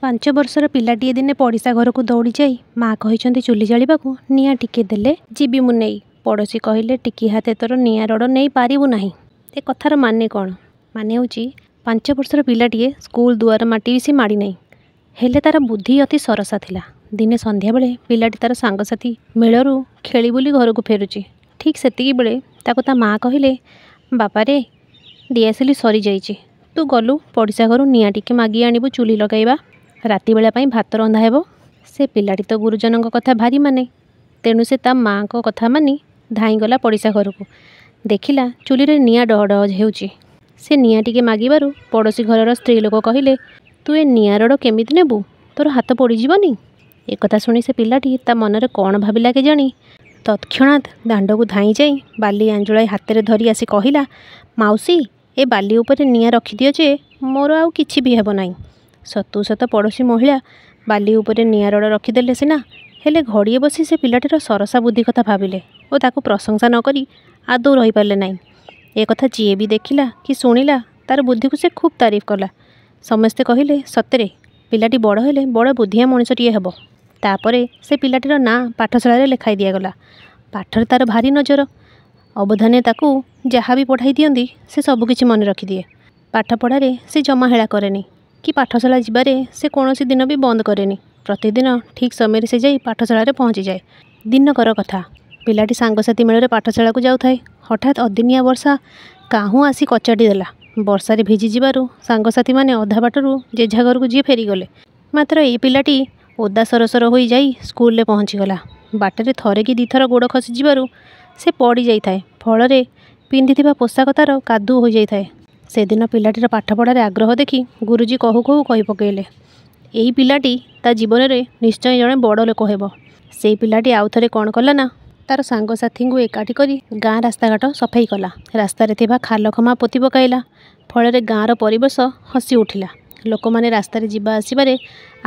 5 ବର୍ଷର ପିଲାଟିଏ ଦିନେ ପଡ଼ିଶା ଘରକୁ ଦୌଡ଼ି ଯାଇ ମା' କହିଛନ୍ତି ଚୁଲି ଜାଳିବାକୁ ନିଆଁ ଟିକେ ଦେଲେ ଯିବି ମୁଁ ନେଇ। ପଡ଼ୋଶୀ କହିଲେ ଟିକି ହାତେ ତୋର ନିଆଁ ରଡ଼ ନେଇ ପାରିବୁ ନାହିଁ। ଏ କଥାର ମାନେ କ'ଣ? ମାନେ ହେଉଛି 5 ବର୍ଷର ପିଲାଟିଏ ସ୍କୁଲ ଦୁଆର ମାଟି ବି ସେ ମାଡ଼ି ନାହିଁ। ହେଲେ ତା'ର ବୁଦ୍ଧି ଅତି ସରସା ଥିଲା। ଦିନେ ସନ୍ଧ୍ୟାବେଳେ ପିଲାଟି ତା'ର ସାଙ୍ଗସାଥୀ ମେଳରୁ ଖେଳି ବୁଲି ଘରକୁ ଫେରୁଛି। ଠିକ୍ ସେତିକି ବେଳେ ତାକୁ ତା ମା' କହିଲେ ବାପାରେ ଦିଆସିଲି ସରିଯାଇଛି, ତୁ ଗଲୁ ପଡ଼ିଶା ଘରୁ ନିଆଁ ଟିକେ ମାଗି ଆଣିବୁ ଚୁଲି ଲଗାଇବା। ରାତି ବେଳା ପାଇଁ ଭାତ ରନ୍ଧା ହେବ। ସେ ପିଲାଟି ତ ଗୁରୁଜନଙ୍କ କଥା ଭାରି ମାନେ, ତେଣୁ ସେ ତା ମାଆଙ୍କ କଥା ମାନି ଧାଇଁଗଲା ପଡ଼ିଶା ଘରକୁ। ଦେଖିଲା ଚୁଲିରେ ନିଆଁ ଡହ ଡହ ହେଉଛି। ସେ ନିଆଁ ଟିକେ ମାଗିବାରୁ ପଡ଼ୋଶୀ ଘରର ସ୍ତ୍ରୀ ଲୋକ କହିଲେ ତୁ ଏ ନିଆଁ ରଡ଼ କେମିତି ନେବୁ, ତୋର ହାତ ପୋଡ଼ିଯିବନି। ଏକଥା ଶୁଣି ସେ ପିଲାଟି ତା ମନରେ କ'ଣ ଭାବିଲା କେଜାଣି ତତ୍କ୍ଷଣାତ୍ ଦାଣ୍ଡକୁ ଧାଇଁ ଯାଇ ବାଲି ଆଞ୍ଜୁଳାଇ ହାତରେ ଧରି ଆସି କହିଲା ମାଉସୀ ଏ ବାଲି ଉପରେ ନିଆଁ ରଖିଦିଅ ଯେ ମୋର ଆଉ କିଛି ବି ହେବ ନାହିଁ। ସତୁ ସତ ପଡ଼ୋଶୀ ମହିଳା ବାଲି ଉପରେ ନିଆଁ ରଡ଼ ରଖିଦେଲେ ସିନା, ହେଲେ ଘଡ଼ିଏ ବସି ସେ ପିଲାଟିର ସରସା ବୁଦ୍ଧି କଥା ଭାବିଲେ ଓ ତାକୁ ପ୍ରଶଂସା ନ କରି ଆଦୌ ରହିପାରିଲେ ନାହିଁ। ଏ କଥା ଯିଏ ବି ଦେଖିଲା କି ଶୁଣିଲା ତାର ବୁଦ୍ଧିକୁ ସେ ଖୁବ୍ ତାରିଫ କଲା। ସମସ୍ତେ କହିଲେ ସତରେ ପିଲାଟି ବଡ଼ ହେଲେ ବଡ଼ ବୁଦ୍ଧିଆ ମଣିଷଟିଏ ହେବ। ତାପରେ ସେ ପିଲାଟିର ନାଁ ପାଠଶାଳାରେ ଲେଖାଇ ଦିଆଗଲା। ପାଠରେ ତାର ଭାରି ନଜର। ଅବଧାନେ ତାକୁ ଯାହା ବି ପଢ଼ାଇ ଦିଅନ୍ତି ସେ ସବୁକିଛି ମନେ ରଖିଦିଏ। ପାଠପଢ଼ାରେ ସେ ଜମା ହେଳା କରେନି କି ପାଠଶାଳା ଯିବାରେ ସେ କୌଣସି ଦିନ ବି ବନ୍ଦ କରେନି। ପ୍ରତିଦିନ ଠିକ୍ ସମୟରେ ସେ ଯାଇ ପାଠଶାଳାରେ ପହଞ୍ଚିଯାଏ। ଦିନକର କଥା, ପିଲାଟି ସାଙ୍ଗସାଥୀ ମେଳରେ ପାଠଶାଳାକୁ ଯାଉଥାଏ। ହଠାତ୍ ଅଦିନିଆ ବର୍ଷା କାହୁଁ ଆସି କଚାଡ଼ି ଦେଲା। ବର୍ଷାରେ ଭିଜି ଯିବାରୁ ସାଙ୍ଗସାଥୀମାନେ ଅଧା ବାଟରୁ ଯେଝା ଘରକୁ ଯିଏ ଫେରିଗଲେ। ମାତ୍ର ଏଇ ପିଲାଟି ଓଦା ସରସର ହୋଇ ଯାଇ ସ୍କୁଲରେ ପହଞ୍ଚିଗଲା। ବାଟରେ ଥରେ କି ଦିଥର ଗୋଡ଼ ଖସିଯିବାରୁ ସେ ପଡ଼ି ଯାଇଥାଏ। ଫଳରେ ପିନ୍ଧିଥିବା ପୋଷାକ ତାର କାଦୁଅ ହୋଇଯାଇଥାଏ। ସେଦିନ ପିଲାଟିର ପାଠପଢ଼ାରେ ଆଗ୍ରହ ଦେଖି ଗୁରୁଜୀ କହୁ କହୁ କହି ପକାଇଲେ ଏଇ ପିଲାଟି ତା ଜୀବନରେ ନିଶ୍ଚୟ ଜଣେ ବଡ଼ ଲୋକ ହେବ। ସେଇ ପିଲାଟି ଆଉ ଥରେ କ'ଣ କଲା ନା ତାର ସାଙ୍ଗସାଥୀଙ୍କୁ ଏକାଠି କରି ଗାଁ ରାସ୍ତାଘାଟ ସଫେଇ କଲା। ରାସ୍ତାରେ ଥିବା ଖାଲଖମା ପୋତି ପକାଇଲା। ଫଳରେ ଗାଁର ପରିବେଶ ହସି ଉଠିଲା। ଲୋକମାନେ ରାସ୍ତାରେ ଯିବା ଆସିବାରେ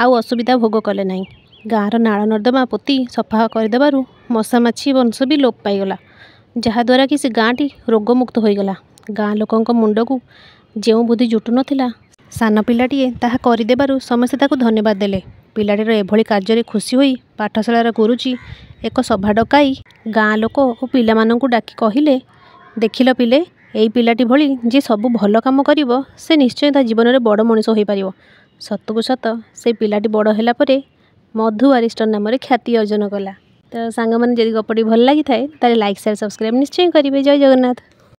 ଆଉ ଅସୁବିଧା ଭୋଗ କଲେ ନାହିଁ। ଗାଁର ନାଳ ନର୍ଦ୍ଦମା ପୋତି ସଫା କରିଦେବାରୁ ମଶା ମାଛି ବଂଶ ବି ଲୋପ ପାଇଗଲା, ଯାହାଦ୍ୱାରା କି ସେ ଗାଁଟି ରୋଗମୁକ୍ତ ହୋଇଗଲା। ଗାଁ ଲୋକଙ୍କ ମୁଣ୍ଡକୁ ଯେଉଁ ବୁଦ୍ଧି ଜୁଟୁ ନଥିଲା ସାନ ପିଲାଟିଏ ତାହା କରିଦେବାରୁ ସମସ୍ତେ ତାକୁ ଧନ୍ୟବାଦ ଦେଲେ। ପିଲାଟିର ଏଭଳି କାର୍ଯ୍ୟରେ ଖୁସି ହୋଇ ପାଠଶାଳାର ଗୁରୁଜୀ ଏକ ସଭା ଡକାଇ ଗାଁ ଲୋକ ଓ ପିଲାମାନଙ୍କୁ ଡାକି କହିଲେ ଦେଖିଲ ପିଲେ, ଏଇ ପିଲାଟି ଭଳି ଯିଏ ସବୁ ଭଲ କାମ କରିବ ସେ ନିଶ୍ଚୟ ତା ଜୀବନରେ ବଡ଼ ମଣିଷ ହୋଇପାରିବ। ସତକୁ ସତ ସେ ପିଲାଟି ବଡ଼ ହେଲା ପରେ ମଧୁ ଆରିଷ୍ଟର ନାମରେ ଖ୍ୟାତି ଅର୍ଜନ କଲା। ତ ସାଙ୍ଗମାନେ ଯଦି ଗପଟି ଭଲ ଲାଗିଥାଏ ତାହେଲେ ଲାଇକ୍ ସେୟାର ସବସ୍କ୍ରାଇବ୍ ନିଶ୍ଚୟ କରିବେ। ଜୟ ଜଗନ୍ନାଥ।